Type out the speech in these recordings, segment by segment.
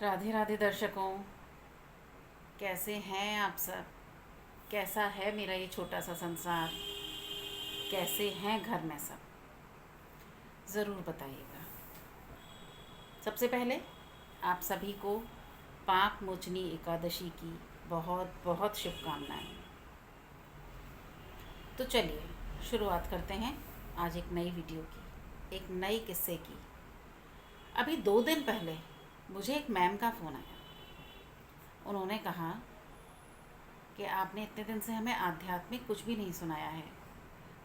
राधे राधे दर्शकों, कैसे हैं आप सब। कैसा है मेरा ये छोटा सा संसार। कैसे हैं घर में सब, ज़रूर बताइएगा। सबसे पहले आप सभी को पाक मोचनी एकादशी की बहुत बहुत शुभकामनाएं। तो चलिए शुरुआत करते हैं आज एक नई वीडियो की, एक नई किस्से की। अभी 2 दिन पहले मुझे एक मैम का फ़ोन आया। उन्होंने कहा कि आपने इतने दिन से हमें आध्यात्मिक कुछ भी नहीं सुनाया है।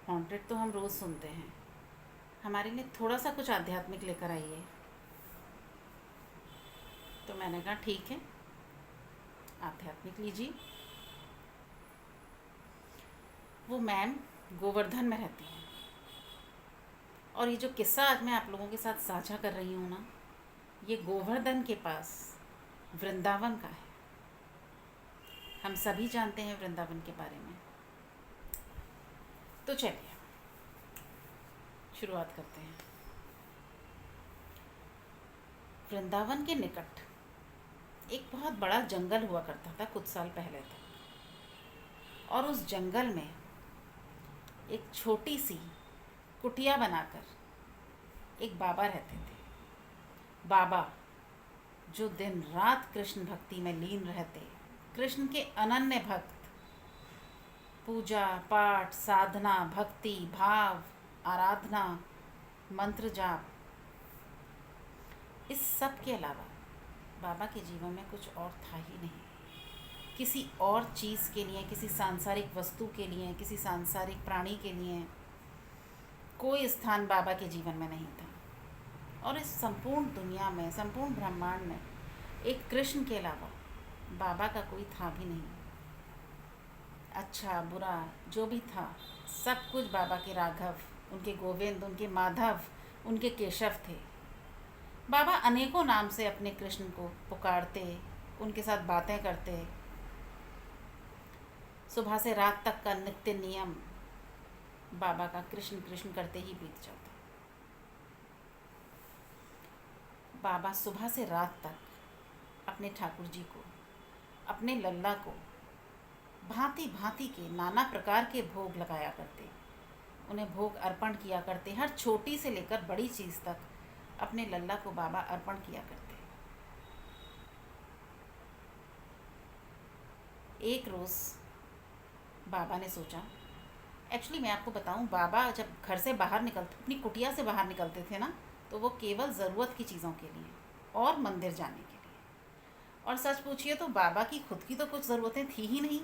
हॉन्टेड तो हम रोज़ सुनते हैं, हमारे लिए थोड़ा सा कुछ आध्यात्मिक लेकर आइए। तो मैंने कहा ठीक है, आध्यात्मिक लीजिए। वो मैम गोवर्धन में रहती हैं, और ये जो किस्सा आज मैं आप लोगों के साथ साझा कर रही हूँ ना, ये गोवर्धन के पास वृंदावन का है। हम सभी जानते हैं वृंदावन के बारे में। तो चलिए शुरुआत करते हैं। वृंदावन के निकट एक बहुत बड़ा जंगल हुआ करता था कुछ साल पहले तक, और उस जंगल में एक छोटी सी कुटिया बनाकर एक बाबा रहते थे। बाबा जो दिन रात कृष्ण भक्ति में लीन रहते, कृष्ण के अनन्य भक्त, पूजा पाठ साधना भक्ति भाव आराधना मंत्र जाप, इस सब के अलावा बाबा के जीवन में कुछ और था ही नहीं। किसी और चीज़ के लिए, किसी सांसारिक वस्तु के लिए, किसी सांसारिक प्राणी के लिए कोई स्थान बाबा के जीवन में नहीं था। और इस संपूर्ण दुनिया में, संपूर्ण ब्रह्मांड में एक कृष्ण के अलावा बाबा का कोई था भी नहीं। अच्छा बुरा जो भी था, सब कुछ बाबा के राघव, उनके गोविंद, उनके माधव, उनके केशव थे। बाबा अनेकों नाम से अपने कृष्ण को पुकारते, उनके साथ बातें करते। सुबह से रात तक का नित्य नियम बाबा का कृष्ण कृष्ण करते ही बीत जाता। बाबा सुबह से रात तक अपने ठाकुर जी को, अपने लल्ला को भांति भांति के नाना प्रकार के भोग लगाया करते, उन्हें भोग अर्पण किया करते। हर छोटी से लेकर बड़ी चीज़ तक अपने लल्ला को बाबा अर्पण किया करते। एक रोज़ बाबा ने सोचा, एक्चुअली मैं आपको बताऊं, बाबा जब घर से बाहर निकलते, अपनी कुटिया से बाहर निकलते थे ना, तो वो केवल ज़रूरत की चीज़ों के लिए और मंदिर जाने के लिए। और सच पूछिए तो बाबा की खुद की तो कुछ ज़रूरतें थी ही नहीं।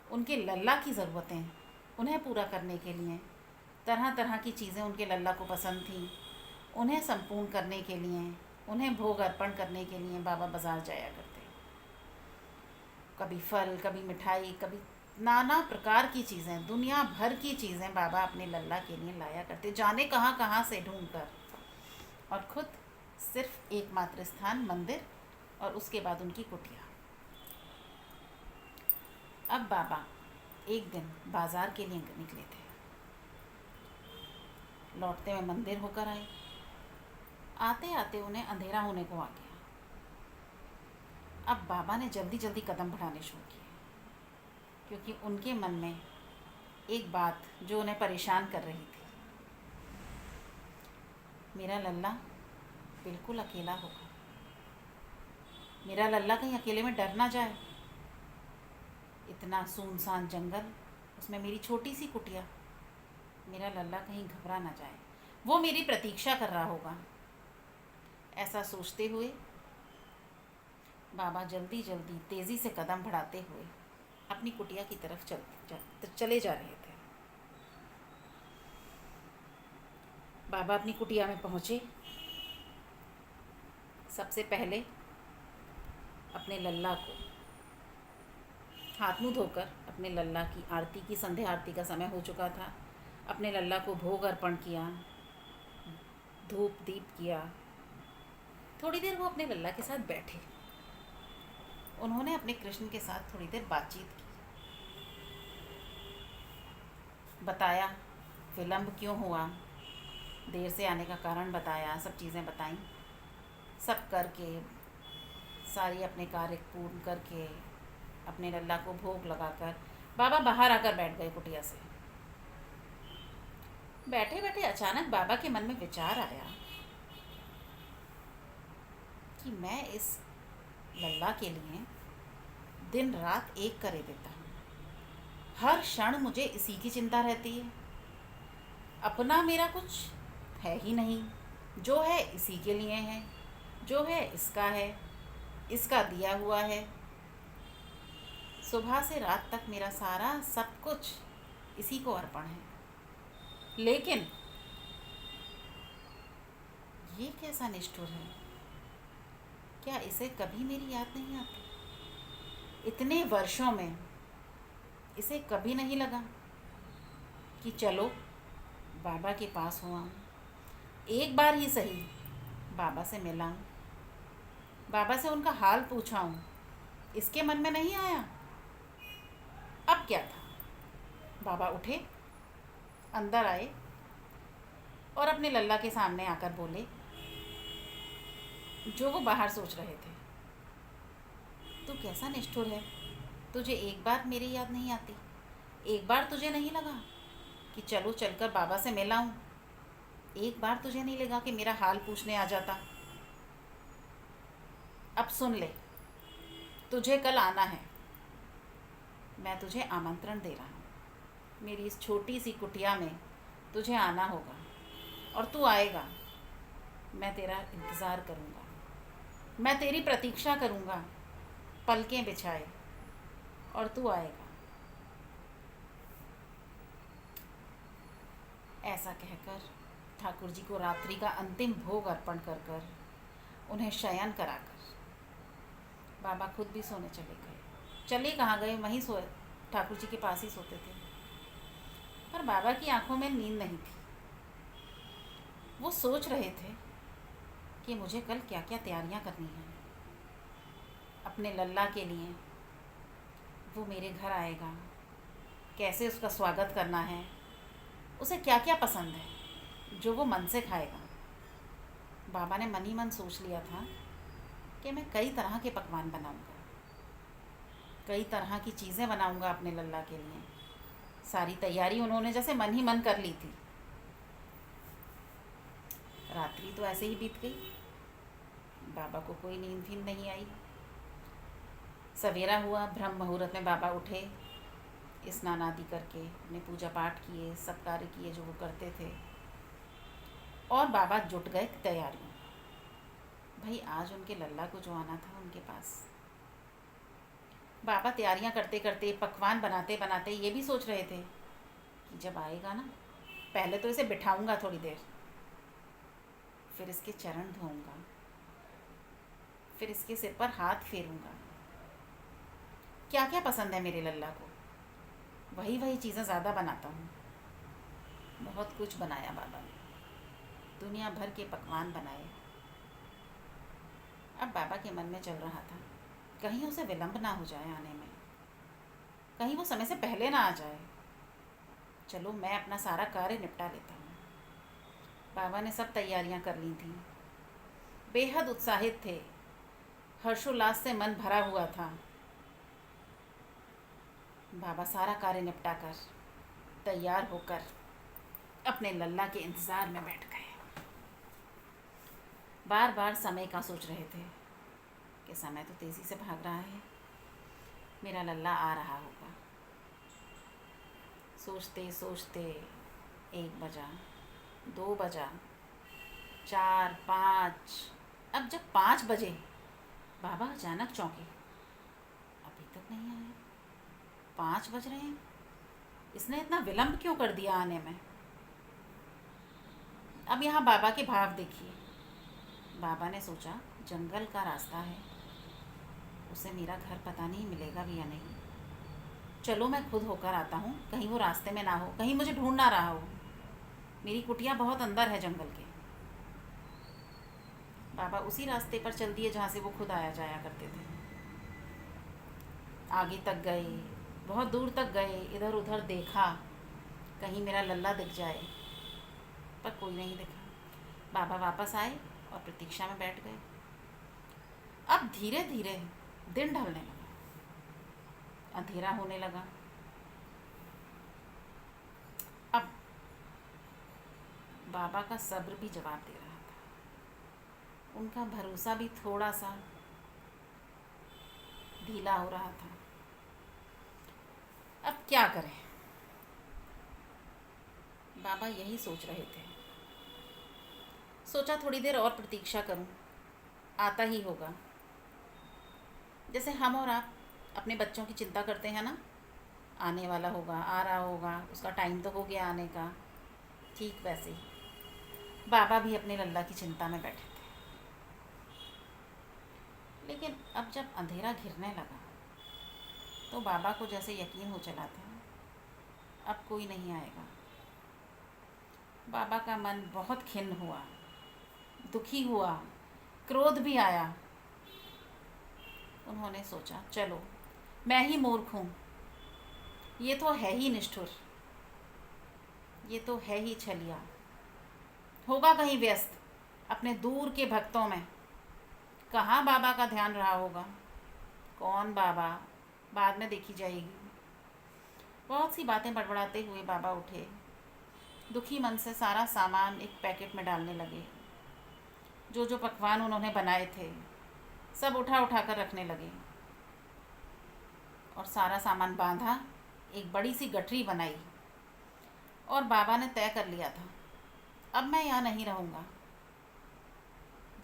उनके लल्ला की ज़रूरतें, उन्हें पूरा करने के लिए तरह तरह की चीज़ें उनके लल्ला को पसंद थीं। उन्हें संपूर्ण करने के लिए, उन्हें भोग अर्पण करने के लिए बाबा बाज़ार जाया करते। कभी फल, कभी मिठाई, कभी नाना प्रकार की चीज़ें, दुनिया भर की चीज़ें बाबा अपने लल्ला के लिए लाया करते, जाने कहाँ कहाँ से ढूंढ कर। और खुद सिर्फ एकमात्र स्थान मंदिर, और उसके बाद उनकी कुटिया। अब बाबा एक दिन बाज़ार के लिए निकले थे। लौटते हुए मंदिर होकर आए। आते आते उन्हें अंधेरा होने को आ गया। अब बाबा ने जल्दी जल्दी कदम बढ़ाने शुरू किए, क्योंकि उनके मन में एक बात जो उन्हें परेशान कर रही थी, मेरा लल्ला बिल्कुल अकेला होगा, मेरा लल्ला कहीं अकेले में डर ना जाए। इतना सुनसान जंगल, उसमें मेरी छोटी सी कुटिया, मेरा लल्ला कहीं घबरा ना जाए, वो मेरी प्रतीक्षा कर रहा होगा। ऐसा सोचते हुए बाबा जल्दी जल्दी तेज़ी से कदम बढ़ाते हुए अपनी कुटिया की तरफ चले जा रहे थे। बाबा अपनी कुटिया में पहुँचे। सबसे पहले अपने लल्ला को हाथ मुँह धोकर, अपने लल्ला की आरती की, संध्या आरती का समय हो चुका था, अपने लल्ला को भोग अर्पण किया, धूप दीप किया। थोड़ी देर वो अपने लल्ला के साथ बैठे। उन्होंने अपने कृष्ण के साथ थोड़ी देर बातचीत की, बताया विलम्ब क्यों हुआ, देर से आने का कारण बताया, सब चीज़ें बताईं। सब करके सारी अपने कार्य पूर्ण करके अपने लल्ला को भोग लगाकर बाबा बाहर आकर बैठ गए कुटिया से। बैठे बैठे अचानक बाबा के मन में विचार आया कि मैं इस लल्ला के लिए दिन रात एक करे देता हूँ। हर क्षण मुझे इसी की चिंता रहती है। अपना मेरा कुछ है ही नहीं, जो है इसी के लिए है, जो है इसका है, इसका दिया हुआ है। सुबह से रात तक मेरा सारा सब कुछ इसी को अर्पण है। लेकिन ये कैसा निष्ठुर है, क्या इसे कभी मेरी याद नहीं आती? इतने वर्षों में इसे कभी नहीं लगा कि चलो बाबा के पास हुआ, एक बार ही सही बाबा से मिलाऊं, बाबा से उनका हाल पूछाऊं। इसके मन में नहीं आया। अब क्या था, बाबा उठे, अंदर आए और अपने लल्ला के सामने आकर बोले जो वो बाहर सोच रहे थे। तू कैसा निष्ठुर है, तुझे एक बार मेरी याद नहीं आती? एक बार तुझे नहीं लगा कि चलो चलकर बाबा से मिलाऊं? एक बार तुझे नहीं लगा कि मेरा हाल पूछने आ जाता? अब सुन ले, तुझे कल आना है। मैं तुझे आमंत्रण दे रहा हूँ। मेरी इस छोटी सी कुटिया में तुझे आना होगा और तू आएगा। मैं तेरा इंतज़ार करूँगा, मैं तेरी प्रतीक्षा करूँगा, पलकें बिछाए, और तू आएगा। ऐसा कहकर ठाकुर जी को रात्रि का अंतिम भोग अर्पण कर कर उन्हें शयन कराकर बाबा खुद भी सोने चले गए। चले कहाँ गए, वहीं सोए, ठाकुर जी के पास ही सोते थे। पर बाबा की आंखों में नींद नहीं थी। वो सोच रहे थे कि मुझे कल क्या क्या तैयारियां करनी हैं अपने लल्ला के लिए। वो मेरे घर आएगा, कैसे उसका स्वागत करना है, उसे क्या क्या पसंद है जो वो मन से खाएगा। बाबा ने मन ही मन सोच लिया था कि मैं कई तरह के पकवान बनाऊंगा, कई तरह की चीज़ें बनाऊंगा अपने लल्ला के लिए। सारी तैयारी उन्होंने जैसे मन ही मन कर ली थी। रात्रि तो ऐसे ही बीत गई, बाबा को कोई नींद भी नहीं आई। सवेरा हुआ, ब्रह्म मुहूर्त में बाबा उठे, स्नान आदि करके अपने पूजा पाठ किए, सब कार्य किए जो वो करते थे, और बाबा जुट गए तैयारियों। भाई आज उनके लल्ला को जो आना था उनके पास। बाबा तैयारियां करते करते, पकवान बनाते बनाते ये भी सोच रहे थे कि जब आएगा ना, पहले तो इसे बिठाऊंगा थोड़ी देर, फिर इसके चरण धोऊंगा, फिर इसके सिर पर हाथ फेरूंगा। क्या क्या पसंद है मेरे लल्ला को, वही वही चीज़ें ज़्यादा बनाता हूँ। बहुत कुछ बनाया बाबा ने, दुनिया भर के पकवान बनाए। अब बाबा के मन में चल रहा था कहीं उसे विलंब ना हो जाए आने में, कहीं वो समय से पहले ना आ जाए। चलो मैं अपना सारा कार्य निपटा लेता हूँ। बाबा ने सब तैयारियां कर ली थी, बेहद उत्साहित थे, हर्षोल्लास से मन भरा हुआ था। बाबा सारा कार्य निपटा कर तैयार होकर अपने लल्ला के इंतज़ार में बैठ गए। बार बार समय का सोच रहे थे कि समय तो तेज़ी से भाग रहा है, मेरा लल्ला आ रहा होगा। सोचते सोचते 1 बजा, 2 बजा, 4, 5। अब जब 5 बजे बाबा अचानक चौंके, अभी तक नहीं आए, 5 बज रहे हैं, इसने इतना विलंब क्यों कर दिया आने में। अब यहाँ बाबा के भाव देखिए। बाबा ने सोचा जंगल का रास्ता है, उसे मेरा घर पता नहीं मिलेगा भी या नहीं। चलो मैं खुद होकर आता हूँ, कहीं वो रास्ते में ना हो, कहीं मुझे ढूंढ ना रहा हो। मेरी कुटिया बहुत अंदर है जंगल के। बाबा उसी रास्ते पर चल दिए जहाँ से वो खुद आया जाया करते थे। आगे तक गए, बहुत दूर तक गए, इधर उधर देखा कहीं मेरा लल्ला दिख जाए, पर कोई नहीं दिखा। बाबा वापस आए और प्रतीक्षा में बैठ गए। अब धीरे धीरे दिन ढलने लगा, अंधेरा होने लगा। अब बाबा का सब्र भी जवाब दे रहा था, उनका भरोसा भी थोड़ा सा ढीला हो रहा था। अब क्या करें, बाबा यही सोच रहे थे। सोचा थोड़ी देर और प्रतीक्षा करूं, आता ही होगा। जैसे हम और आप अपने बच्चों की चिंता करते हैं ना, आने वाला होगा, आ रहा होगा, उसका टाइम तो हो गया आने का, ठीक वैसे ही बाबा भी अपने लल्ला की चिंता में बैठे थे। लेकिन अब जब अंधेरा घिरने लगा तो बाबा को जैसे यकीन हो चला था अब कोई नहीं आएगा। बाबा का मन बहुत खिन्न हुआ, दुखी हुआ, क्रोध भी आया। उन्होंने सोचा चलो मैं ही मूर्ख हूँ, ये तो है ही निष्ठुर, ये तो है ही छलिया, होगा कहीं व्यस्त अपने दूर के भक्तों में, कहाँ बाबा का ध्यान रहा होगा। कौन बाबा, बाद में देखी जाएगी। बहुत सी बातें बड़बड़ाते हुए बाबा उठे, दुखी मन से सारा सामान एक पैकेट में डालने लगे। जो जो पकवान उन्होंने बनाए थे सब उठा उठा कर रखने लगे और सारा सामान बांधा, एक बड़ी सी गठरी बनाई। और बाबा ने तय कर लिया था अब मैं यहाँ नहीं रहूँगा।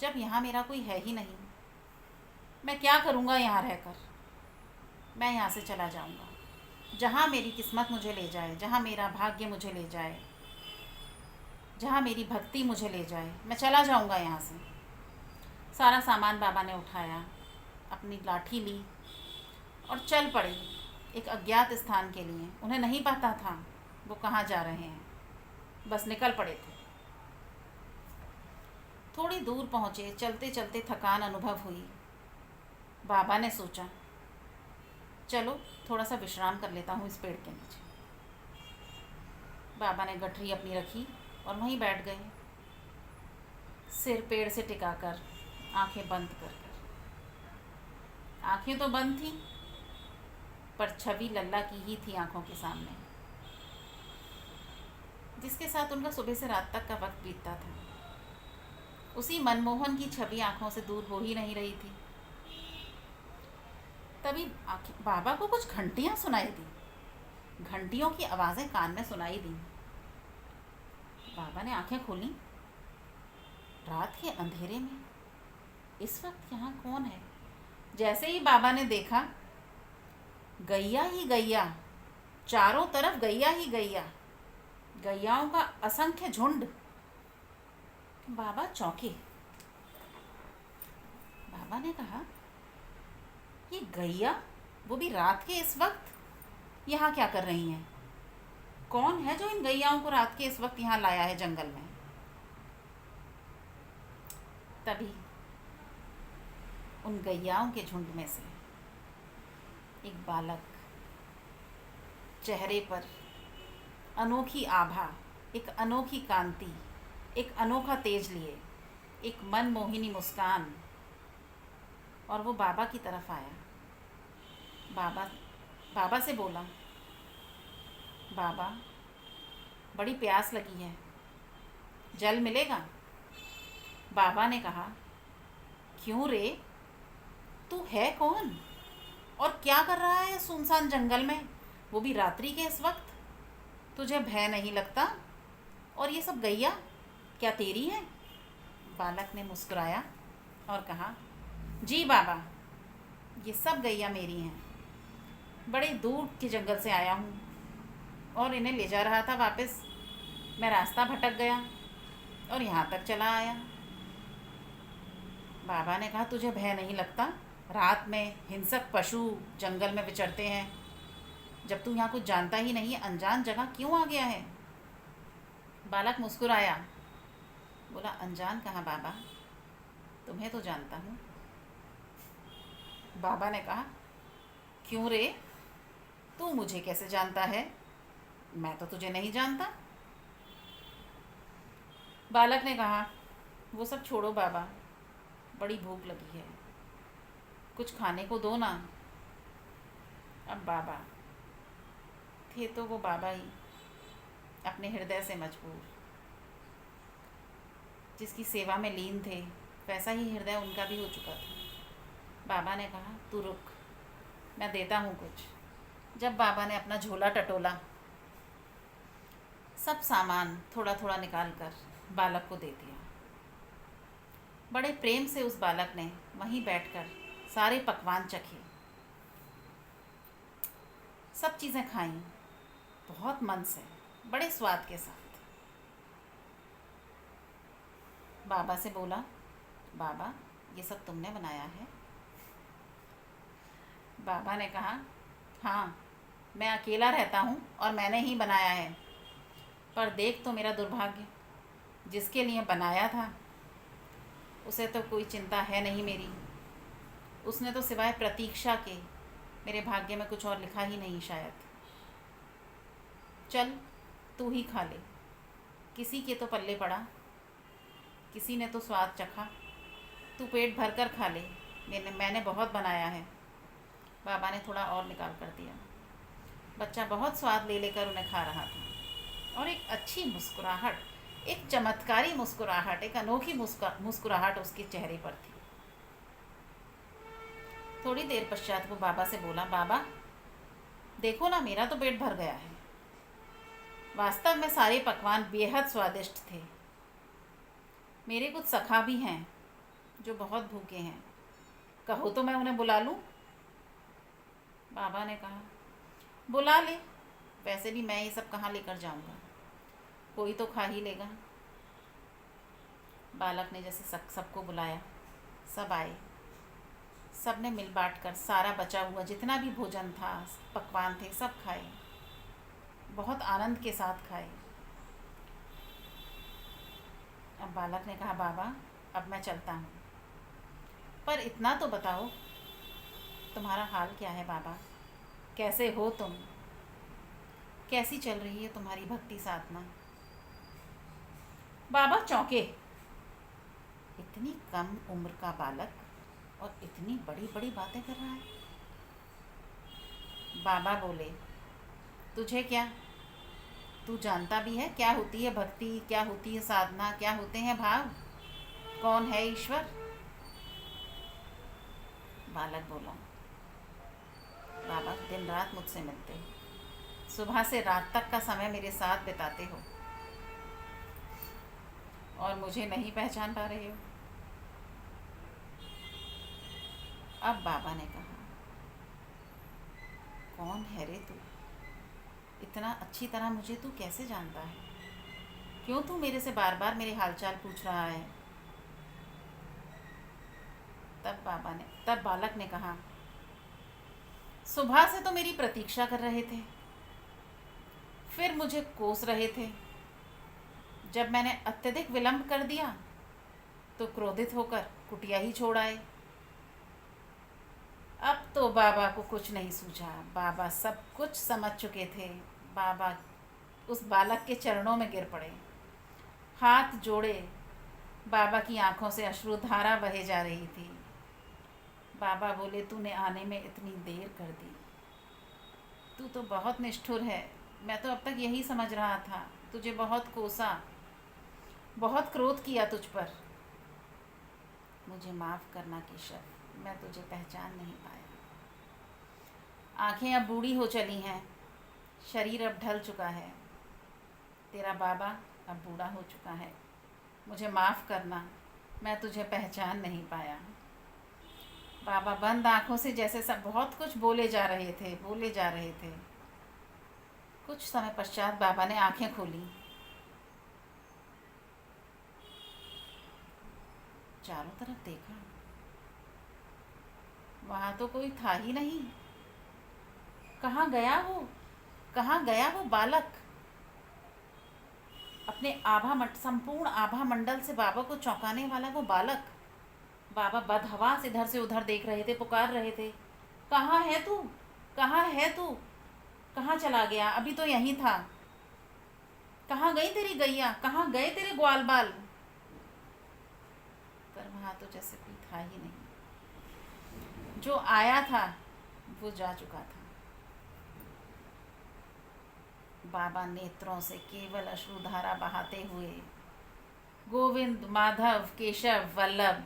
जब यहाँ मेरा कोई है ही नहीं, मैं क्या करूँगा यहाँ रहकर। मैं यहाँ से चला जाऊँगा, जहाँ मेरी किस्मत मुझे ले जाए, जहाँ मेरा भाग्य मुझे ले जाए, जहाँ मेरी भक्ति मुझे ले जाए, मैं चला जाऊँगा यहाँ से। सारा सामान बाबा ने उठाया, अपनी लाठी ली और चल पड़े एक अज्ञात स्थान के लिए। उन्हें नहीं पता था वो कहाँ जा रहे हैं, बस निकल पड़े थे। थोड़ी दूर पहुँचे, चलते चलते थकान अनुभव हुई। बाबा ने सोचा चलो थोड़ा सा विश्राम कर लेता हूँ इस पेड़ के नीचे। बाबा ने गठरी अपनी रखी और वहीं बैठ गए, सिर पेड़ से टिकाकर, आंखें बंद कर कर। आंखें तो बंद थी पर छवि लल्ला की ही थी आंखों के सामने, जिसके साथ उनका सुबह से रात तक का वक्त बीतता था। उसी मनमोहन की छवि आंखों से दूर हो ही नहीं रही थी। तभी बाबा को कुछ घंटियां सुनाई दी, घंटियों की आवाज़ें कान में सुनाई दी। बाबा ने आंखें खोली। रात के अंधेरे में इस वक्त यहाँ कौन है? जैसे ही बाबा ने देखा, गैया ही गैया, चारों तरफ गैया ही गैया, गैयाओं का असंख्य झुंड। बाबा चौंके। बाबा ने कहा ये गैया, वो भी रात के इस वक्त यहाँ क्या कर रही हैं? कौन है जो इन गैयाओं को रात के इस वक्त यहाँ लाया है जंगल में? तभी उन गैयाओं के झुंड में से एक बालक, चेहरे पर अनोखी आभा, एक अनोखी कांति, एक अनोखा तेज लिए, एक मनमोहिनी मुस्कान, और वो बाबा की तरफ आया। बाबा से बोला, बाबा बड़ी प्यास लगी है, जल मिलेगा? बाबा ने कहा, क्यों रे, तू है कौन और क्या कर रहा है सुनसान जंगल में, वो भी रात्रि के इस वक्त? तुझे भय नहीं लगता? और ये सब गैया क्या तेरी है? बालक ने मुस्कुराया और कहा, जी बाबा, ये सब गैया मेरी हैं। बड़े दूर के जंगल से आया हूँ और इन्हें ले जा रहा था वापस। मैं रास्ता भटक गया और यहाँ तक चला आया। बाबा ने कहा, तुझे भय नहीं लगता? रात में हिंसक पशु जंगल में विचरते हैं, जब तू यहाँ कुछ जानता ही नहीं है, अनजान जगह क्यों आ गया है? बालक मुस्कुराया, बोला, अनजान कहाँ बाबा, तुम्हें तो जानता हूँ। बाबा ने कहा, क्यों रे, तू मुझे कैसे जानता है? मैं तो तुझे नहीं जानता। बालक ने कहा, वो सब छोड़ो बाबा, बड़ी भूख लगी है, कुछ खाने को दो ना। अब बाबा थे तो वो बाबा ही, अपने हृदय से मजबूर, जिसकी सेवा में लीन थे, वैसा ही हृदय उनका भी हो चुका था। बाबा ने कहा, तू रुक, मैं देता हूँ कुछ। जब बाबा ने अपना झोला टटोला, सब सामान थोड़ा थोड़ा निकाल कर बालक को दे दिया। बड़े प्रेम से उस बालक ने वहीं बैठकर सारे पकवान चखे, सब चीज़ें खाईं, बहुत मन से, बड़े स्वाद के साथ। बाबा से बोला, बाबा ये सब तुमने बनाया है? बाबा ने कहा, हाँ, मैं अकेला रहता हूँ और मैंने ही बनाया है। पर देख तो मेरा दुर्भाग्य, जिसके लिए बनाया था उसे तो कोई चिंता है नहीं मेरी। उसने तो सिवाय प्रतीक्षा के मेरे भाग्य में कुछ और लिखा ही नहीं शायद। चल तू ही खा ले, किसी के तो पल्ले पड़ा, किसी ने तो स्वाद चखा, तू पेट भर कर खा ले, मैंने बहुत बनाया है। बाबा ने थोड़ा और निकाल कर दिया। बच्चा बहुत स्वाद ले लेकर उन्हें खा रहा था, और एक अच्छी मुस्कुराहट, एक चमत्कारी मुस्कुराहट, एक अनोखी मुस्कुराहट उसके चेहरे पर थी। थोड़ी देर पश्चात वो बाबा से बोला, बाबा देखो ना, मेरा तो पेट भर गया है। वास्तव में सारे पकवान बेहद स्वादिष्ट थे। मेरे कुछ सखा भी हैं जो बहुत भूखे हैं, कहो तो मैं उन्हें बुला लूं? बाबा ने कहा, बुला ले, वैसे भी मैं ये सब कहाँ लेकर जाऊंगा, कोई तो खा ही लेगा। बालक ने जैसे सबको बुलाया, सब आए, सब ने मिल बांट कर सारा बचा हुआ जितना भी भोजन था, पकवान थे, सब खाए, बहुत आनंद के साथ खाए। अब बालक ने कहा, बाबा अब मैं चलता हूँ, पर इतना तो बताओ तुम्हारा हाल क्या है बाबा, कैसे हो तुम, कैसी चल रही है तुम्हारी भक्ति साधना? बाबा चौंके, इतनी कम उम्र का बालक और इतनी बड़ी बड़ी बातें कर रहा है। बाबा बोले, तुझे क्या, तू जानता भी है क्या होती है भक्ति, क्या होती है साधना, क्या होते हैं भाव, कौन है ईश्वर? बालक बोला, बाबा दिन रात मुझसे मिलते हो, सुबह से रात तक का समय मेरे साथ बिताते हो, और मुझे नहीं पहचान पा रहे हो? अब बाबा ने कहा, कौन है रे तू, इतना अच्छी तरह मुझे तू कैसे जानता है? क्यों तू मेरे से बार बार मेरे हालचाल पूछ रहा है? तब बालक ने कहा, सुबह से तो मेरी प्रतीक्षा कर रहे थे, फिर मुझे कोस रहे थे, जब मैंने अत्यधिक विलंब कर दिया तो क्रोधित होकर कुटिया ही छोड़ आए। अब तो बाबा को कुछ नहीं सूझा, बाबा सब कुछ समझ चुके थे। बाबा उस बालक के चरणों में गिर पड़े, हाथ जोड़े, बाबा की आंखों से अश्रुधारा बहे जा रही थी। बाबा बोले, तूने आने में इतनी देर कर दी, तू तो बहुत निष्ठुर है, मैं तो अब तक यही समझ रहा था, तुझे बहुत कोसा, बहुत क्रोध किया तुझ पर, मुझे माफ़ करना केशव, मैं तुझे पहचान नहीं पाया। आंखें अब बूढ़ी हो चली हैं, शरीर अब ढल चुका है, तेरा बाबा अब बूढ़ा हो चुका है, मुझे माफ़ करना, मैं तुझे पहचान नहीं पाया। बाबा बंद आंखों से जैसे सब बहुत कुछ बोले जा रहे थे। कुछ समय पश्चात बाबा ने आंखें खोली, चारों तरफ देखा, वहाँ तो कोई था ही नहीं। कहाँ गया वो बालक? अपने संपूर्ण आभा मंडल से बाबा को चौंकाने वाला वो बालक। बाबा बदहवास इधर से उधर देख रहे थे, पुकार रहे थे, कहाँ है तू, कहाँ है तू, कहाँ चला गया? अभी तो यहीं था, कहाँ गई तेरी गैया, कहाँ गए तेरे ग्वाल बाल? पर वहाँ तो जैसे कोई था ही नहीं। जो आया था वो जा चुका था। बाबा नेत्रों से केवल अश्रुधारा बहाते हुए गोविंद, माधव, केशव, वल्लभ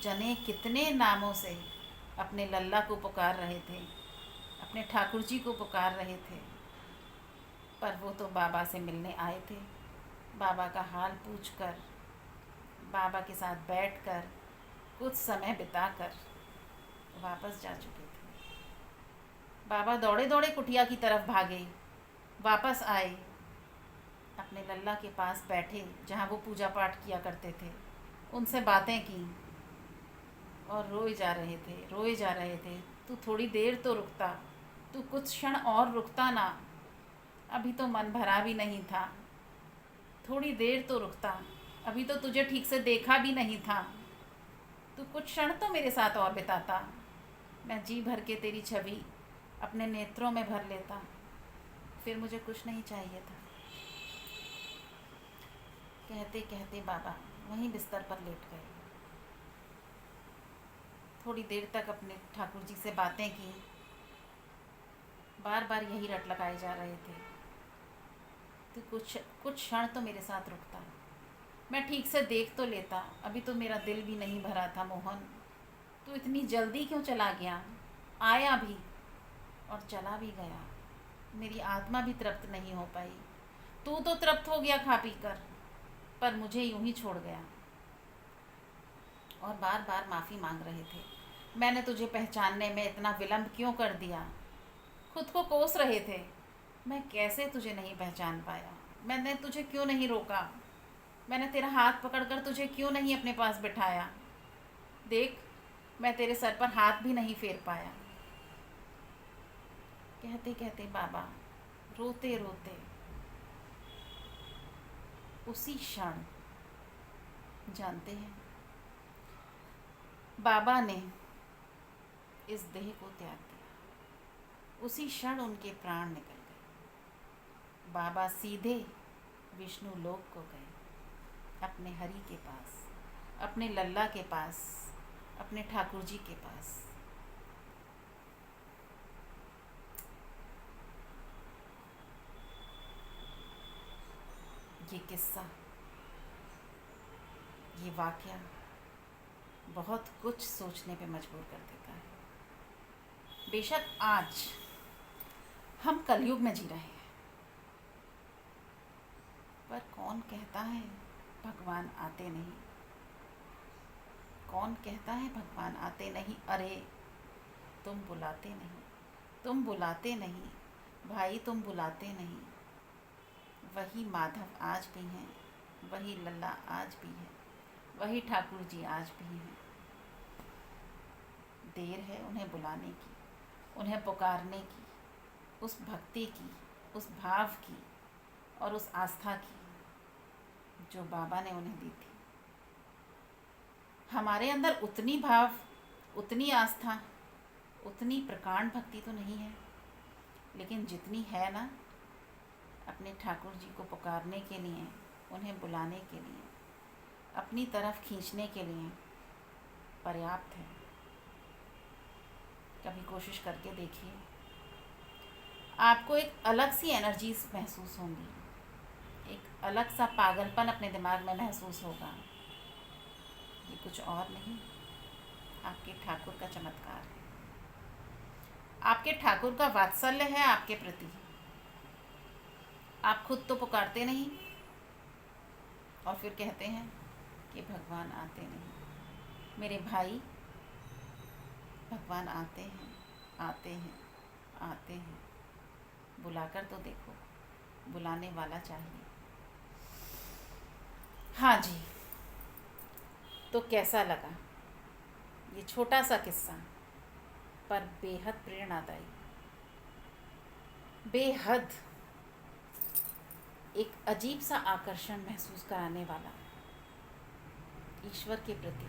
जने कितने नामों से अपने लल्ला को पुकार रहे थे, अपने ठाकुर जी को पुकार रहे थे। पर वो तो बाबा से मिलने आए थे, बाबा का हाल पूछकर, बाबा के साथ बैठकर, कुछ समय बिताकर वापस जा चुके थे। बाबा दौड़े दौड़े कुटिया की तरफ भागे, वापस आए, अपने लल्ला के पास बैठे जहाँ वो पूजा पाठ किया करते थे, उनसे बातें की और रोए जा रहे थे, रोए जा रहे थे। तू थोड़ी देर तो रुकता, तू कुछ क्षण और रुकता ना, अभी तो मन भरा भी नहीं था। थोड़ी देर तो रुकता, अभी तो तुझे ठीक से देखा भी नहीं था। तू कुछ क्षण तो मेरे साथ और बिताता, मैं जी भर के तेरी छवि अपने नेत्रों में भर लेता, फिर मुझे कुछ नहीं चाहिए था। कहते कहते बाबा वहीं बिस्तर पर लेट गए। थोड़ी देर तक अपने ठाकुर जी से बातें की, बार बार यही रट लगाए जा रहे थे। तो कुछ कुछ क्षण तो मेरे साथ रुकता, मैं ठीक से देख तो लेता, अभी तो मेरा दिल भी नहीं भरा था मोहन। तू इतनी जल्दी क्यों चला गया? आया भी और चला भी गया, मेरी आत्मा भी तृप्त नहीं हो पाई। तू तो तृप्त हो गया खा पी कर, पर मुझे यूं ही छोड़ गया। और बार बार माफ़ी मांग रहे थे, मैंने तुझे पहचानने में इतना विलंब क्यों कर दिया। खुद को कोस रहे थे, मैं कैसे तुझे नहीं पहचान पाया, मैंने तुझे क्यों नहीं रोका, मैंने तेरा हाथ पकड़कर तुझे क्यों नहीं अपने पास बिठाया। देख, मैं तेरे सर पर हाथ भी नहीं फेर पाया। कहते कहते बाबा रोते रोते उसी क्षण, जानते हैं, बाबा ने इस देह को त्याग दिया। उसी क्षण उनके प्राण निकल गए। बाबा सीधे विष्णु लोक को गए, अपने हरि के पास, अपने लल्ला के पास, अपने ठाकुर जी के पास। ये किस्सा, ये वाकया बहुत कुछ सोचने पे मजबूर कर देता है। बेशक आज हम कलयुग में जी रहे हैं, पर कौन कहता है भगवान आते नहीं? कौन कहता है भगवान आते नहीं? अरे तुम बुलाते नहीं, तुम बुलाते नहीं भाई, तुम बुलाते नहीं। वही माधव आज भी हैं, वही लल्ला आज भी है, वही ठाकुर जी आज भी हैं। देर है उन्हें बुलाने की, उन्हें पुकारने की, उस भक्ति की, उस भाव की और उस आस्था की जो बाबा ने उन्हें दी थी। हमारे अंदर उतनी भाव, उतनी आस्था, उतनी प्रकांड भक्ति तो नहीं है, लेकिन जितनी है ना, अपने ठाकुर जी को पुकारने के लिए, उन्हें बुलाने के लिए, अपनी तरफ खींचने के लिए पर्याप्त है। कभी कोशिश करके देखिए, आपको एक अलग सी एनर्जीज महसूस होंगी, एक अलग सा पागलपन अपने दिमाग में महसूस होगा। ये कुछ और नहीं, आपके ठाकुर का चमत्कार है, आपके ठाकुर का वात्सल्य है आपके प्रति। आप खुद तो पुकारते नहीं और फिर कहते हैं कि भगवान आते नहीं। मेरे भाई, भगवान आते हैं, आते हैं, आते हैं। बुलाकर तो देखो, बुलाने वाला चाहिए। हाँ जी, तो कैसा लगा ये छोटा सा किस्सा, पर बेहद प्रेरणादायी, बेहद एक अजीब सा आकर्षण महसूस कराने वाला, ईश्वर के प्रति,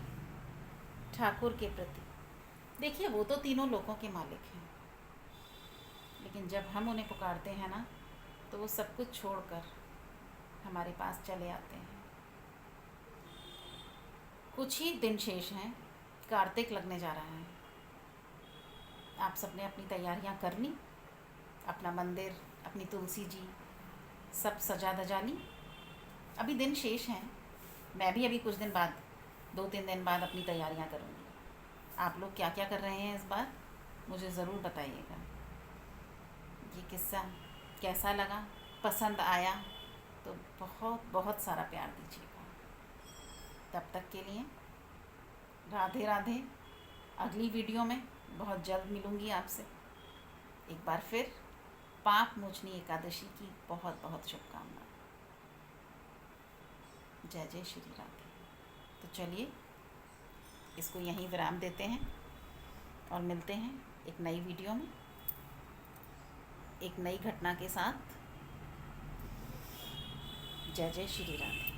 ठाकुर के प्रति। देखिए, वो तो तीनों लोकों के मालिक हैं, लेकिन जब हम उन्हें पुकारते हैं ना, तो वो सब कुछ छोड़कर हमारे पास चले आते हैं। कुछ ही दिन शेष हैं, कार्तिक लगने जा रहा है। आप सबने अपनी तैयारियां कर ली, अपना मंदिर, अपनी तुलसी जी सब सजा धजा ली। अभी दिन शेष हैं, मैं भी अभी कुछ दिन बाद, 2-3 दिन बाद अपनी तैयारियां करूँगी। आप लोग क्या क्या कर रहे हैं इस बार मुझे ज़रूर बताइएगा। ये किस्सा कैसा लगा, पसंद आया तो बहुत बहुत सारा प्यार दीजिएगा। तब तक के लिए राधे राधे। अगली वीडियो में बहुत जल्द मिलूँगी आपसे। एक बार फिर पाप मोचनी एकादशी की बहुत बहुत शुभकामनाएं। जय जय श्री राधे। तो चलिए इसको यहीं विराम देते हैं और मिलते हैं एक नई वीडियो में, एक नई घटना के साथ। जय जय श्री राधे।